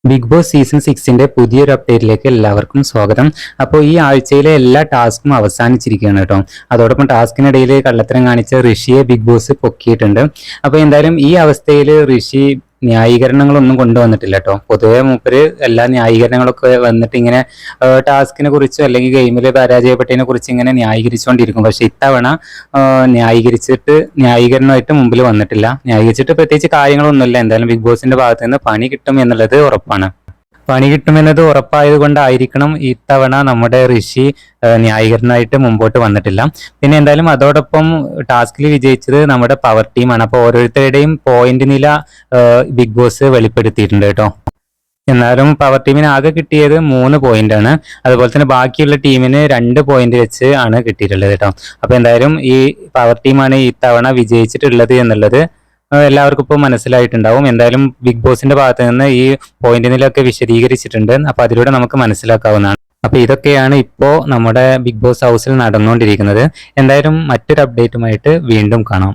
Big boss season 6ന്റെ പുതിയൊരു അപ്ഡേറ്റിലേക്ക് എല്ലാവർക്കും സ്വാഗതം. അപ്പോൾ ഈ ആഴ്ചയിലെ എല്ലാ ടാസ്കും അവസാനിച്ചിരിക്കുകയാണ് കേട്ടോ. അതോടൊപ്പം ടാസ്കിനിടയിൽ കള്ളത്തരം കാണിച്ച ഋഷിയെ ബിഗ് ബോസ് പൊക്കിയിട്ടുണ്ട്. അപ്പോൾ എന്തായാലും ഈ അവസ്ഥയിൽ ഋഷി ന്യായീകരണങ്ങളൊന്നും കൊണ്ടുവന്നിട്ടില്ല കേട്ടോ. പൊതുവെ മൂപ്പര് എല്ലാ ന്യായീകരണങ്ങളൊക്കെ വന്നിട്ട് ഇങ്ങനെ ടാസ്കിനെ കുറിച്ചോ അല്ലെങ്കിൽ ഗെയിമിൽ പരാജയപ്പെട്ടതിനെ കുറിച്ച് ഇങ്ങനെ ന്യായീകരിച്ചുകൊണ്ടിരിക്കും. പക്ഷെ ഇത്തവണ ന്യായീകരണമായിട്ട് മുമ്പിൽ വന്നിട്ടില്ല. ന്യായീകരിച്ചിട്ട് പ്രത്യേകിച്ച് കാര്യങ്ങളൊന്നുമില്ല. എന്തായാലും ബിഗ് ബോസിന്റെ ഭാഗത്ത് നിന്ന് പണി കിട്ടും എന്നുള്ളത് ഉറപ്പാണ്. പണി കിട്ടുമെന്നത് ഉറപ്പായത് കൊണ്ടായിരിക്കണം ഇത്തവണ നമ്മുടെ ഋഷി ന്യായീകരണമായിട്ട് മുമ്പോട്ട് വന്നിട്ടില്ല. പിന്നെ എന്തായാലും അതോടൊപ്പം ടാസ്കിൽ വിജയിച്ചത് നമ്മുടെ പവർ ടീമാണ്. അപ്പോൾ ഓരോരുത്തരുടെയും പോയിന്റ് നില ബിഗ് ബോസ് വെളിപ്പെടുത്തിയിട്ടുണ്ട് കേട്ടോ. എന്നാലും പവർ ടീമിന് ആകെ കിട്ടിയത് 3 പോയിന്റാണ്. അതുപോലെ തന്നെ ബാക്കിയുള്ള ടീമിന് 2 പോയിന്റ് വെച്ച് ആണ് കിട്ടിയിട്ടുള്ളത് കേട്ടോ. അപ്പൊ എന്തായാലും ഈ പവർ ടീമാണ് ഇത്തവണ വിജയിച്ചിട്ടുള്ളത് എന്നുള്ളത് എല്ലാവർക്കും ഇപ്പോൾ മനസ്സിലായിട്ടുണ്ടാവും. എന്തായാലും ബിഗ് ബോസിന്റെ ഭാഗത്ത് നിന്ന് ഈ പോയിന്റ് നിലയൊക്കെ വിശദീകരിച്ചിട്ടുണ്ട്. അപ്പൊ അതിലൂടെ നമുക്ക് മനസ്സിലാക്കാവുന്നതാണ്. അപ്പൊ ഇതൊക്കെയാണ് ഇപ്പോ നമ്മുടെ ബിഗ് ബോസ് ഹൗസിൽ നടന്നുകൊണ്ടിരിക്കുന്നത്. എന്തായാലും മറ്റൊരു അപ്ഡേറ്റുമായിട്ട് വീണ്ടും കാണാം.